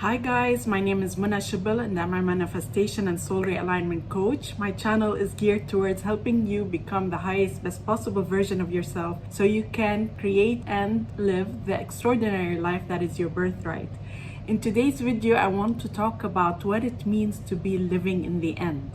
Hi guys, my name is Muna Shibil and I'm a manifestation and soul realignment coach. My channel is geared towards helping you become the highest, best possible version of yourself so you can create and live the extraordinary life that is your birthright. In today's video, I want to talk about what it means to be living in the end.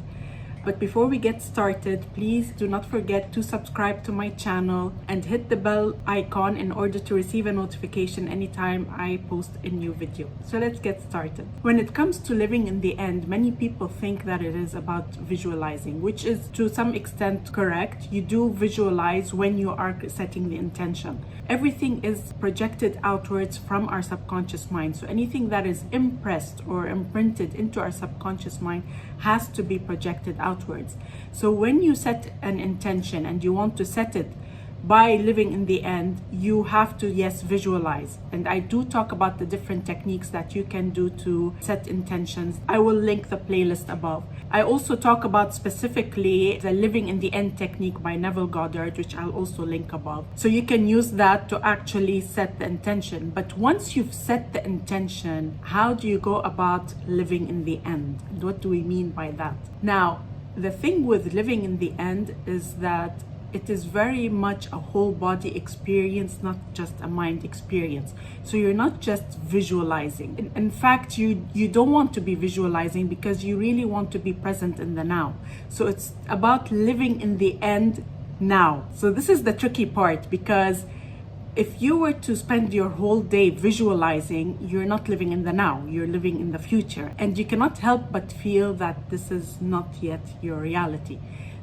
But before we get started, please do not forget to subscribe to my channel and hit the bell icon in order to receive a notification anytime I post a new video. So let's get started. When it comes to living in the end, many people think that it is about visualizing, which is to some extent correct. You do visualize when you are setting the intention. Everything is projected outwards from our subconscious mind. So anything that is impressed or imprinted into our subconscious mind has to be projected outwards. So when you set an intention and you want to set it by living in the end, you have to, yes, visualize. And I do talk about the different techniques that you can do to set intentions. I will link the playlist above. I also talk about specifically the living in the end technique by Neville Goddard, which I'll also link above. So you can use that to actually set the intention. But once you've set the intention, how do you go about living in the end? And what do we mean by that? Now, the thing with living in the end is that it is very much a whole body experience, not just a mind experience. So you're not just visualizing. In fact, you don't want to be visualizing because you really want to be present in the now. So it's about living in the end now. So this is the tricky part, because if you were to spend your whole day visualizing, you're not living in the now, you're living in the future. And you cannot help but feel that this is not yet your reality.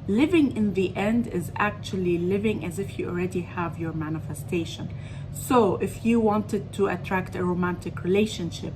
Living in the end is actually living as if you already have your manifestation. So if you wanted to attract a romantic relationship,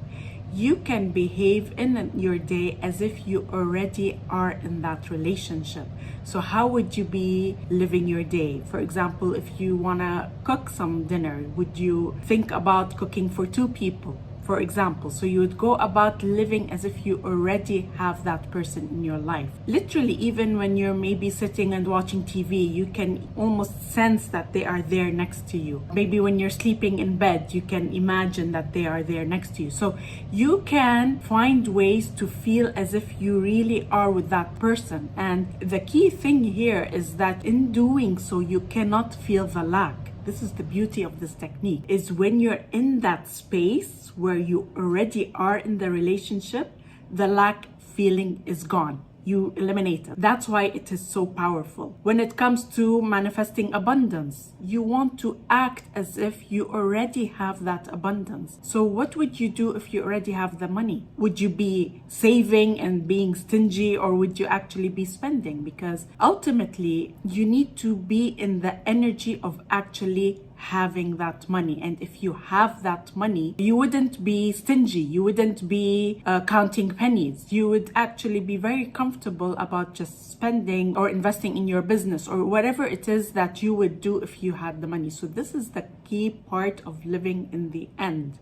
you can behave in your day as if you already are in that relationship. So how would you be living your day? For example, if you want to cook some dinner, would you think about cooking for 2 people? For example, so you would go about living as if you already have that person in your life. Literally, even when you're maybe sitting and watching TV, you can almost sense that they are there next to you. Maybe when you're sleeping in bed, you can imagine that they are there next to you. So you can find ways to feel as if you really are with that person. And the key thing here is that in doing so, you cannot feel the lack. This is the beauty of this technique, is when you're in that space where you already are in the relationship, the lack feeling is gone. You eliminate it. That's why it is so powerful. When it comes to manifesting abundance, you want to act as if you already have that abundance. So what would you do if you already have the money? Would you be saving and being stingy, or would you actually be spending? Because ultimately, you need to be in the energy of actually having that money. And if you have that money, you wouldn't be stingy, you wouldn't be counting pennies. You would actually be very comfortable about just spending or investing in your business or whatever it is that you would do if you had the money. So this is the key part of living in the end,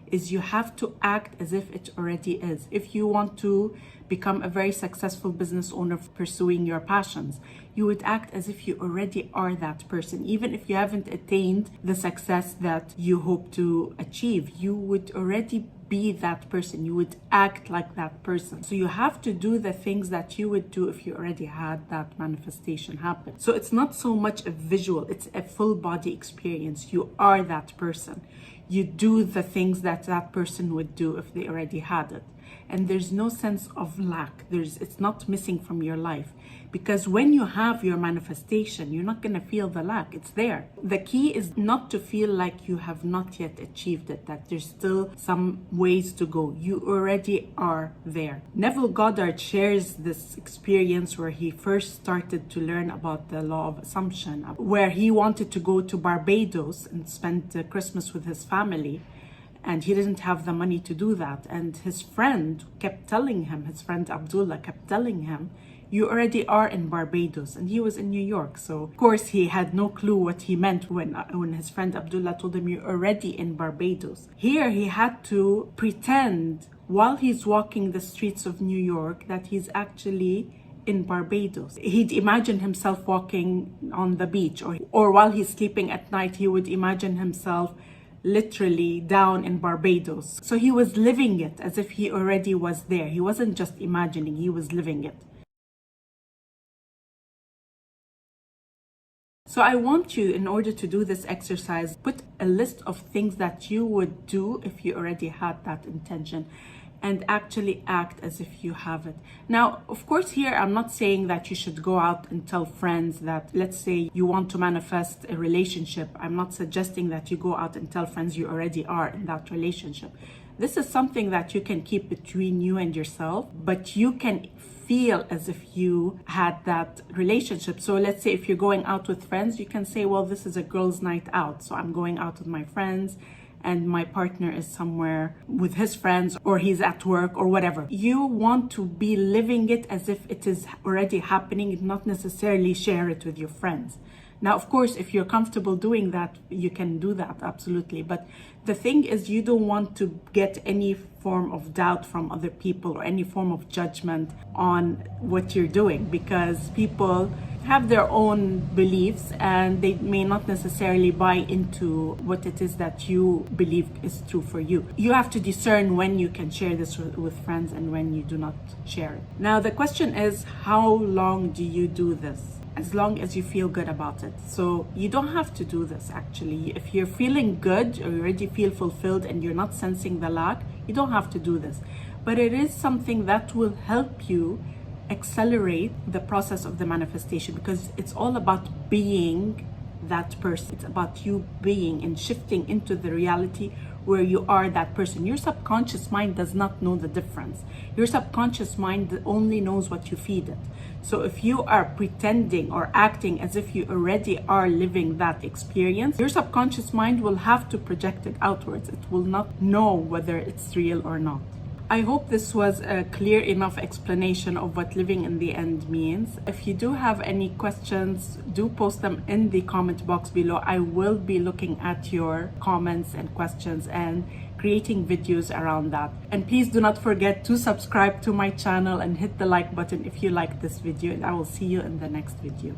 is you have to act as if it already is. If you want to become a very successful business owner pursuing your passions, you would act as if you already are that person. Even if you haven't attained the success that you hope to achieve, you would already be that person. You would act like that person. So you have to do the things that you would do if you already had that manifestation happen. So it's not so much a visual, it's a full body experience. You are that person. You do the things that that person would do if they already had it. And there's no sense of lack. It's not missing from your life. Because when you have your manifestation, you're not going to feel the lack. It's there. The key is not to feel like you have not yet achieved it, that there's still some ways to go. You already are there. Neville Goddard shares this experience where he first started to learn about the law of assumption, where he wanted to go to Barbados and spend Christmas with his family. And he didn't have the money to do that. And his friend kept telling him, his friend Abdullah kept telling him, you already are in Barbados. And he was in New York. So of course he had no clue what he meant when his friend Abdullah told him, you're already in Barbados. Here he had to pretend while he's walking the streets of New York that he's actually in Barbados. He'd imagine himself walking on the beach, or while he's sleeping at night, he would imagine himself literally down in Barbados. So he was living it as if he already was there. He wasn't just imagining, he was living it. So I want you, in order to do this exercise, put a list of things that you would do if you already had that intention, and actually act as if you have it. Now, of course, here I'm not saying that you should go out and tell friends that, let's say you want to manifest a relationship. I'm not suggesting that you go out and tell friends you already are in that relationship. This is something that you can keep between you and yourself, but you can feel as if you had that relationship. So let's say if you're going out with friends, you can say, well, this is a girls' night out. So I'm going out with my friends and my partner is somewhere with his friends, or he's at work, or whatever. You want to be living it as if it is already happening, and not necessarily share it with your friends. Now, of course, if you're comfortable doing that, you can do that, absolutely. But the thing is, you don't want to get any form of doubt from other people or any form of judgment on what you're doing, because people have their own beliefs and they may not necessarily buy into what it is that you believe is true for you. You have to discern when you can share this with friends and when you do not share it. Now, the question is, how long do you do this? As long as you feel good about it. So you don't have to do this, actually. If you're feeling good or you already feel fulfilled and you're not sensing the lack, you don't have to do this. But it is something that will help you accelerate the process of the manifestation, because it's all about being that person. It's about you being and shifting into the reality where you are that person. Your subconscious mind does not know the difference. Your subconscious mind only knows what you feed it. So if you are pretending or acting as if you already are living that experience, your subconscious mind will have to project it outwards. It will not know whether it's real or not. I hope this was a clear enough explanation of what living in the end means. If you do have any questions, do post them in the comment box below. I will be looking at your comments and questions and creating videos around that. And please do not forget to subscribe to my channel and hit the like button if you like this video, and I will see you in the next video.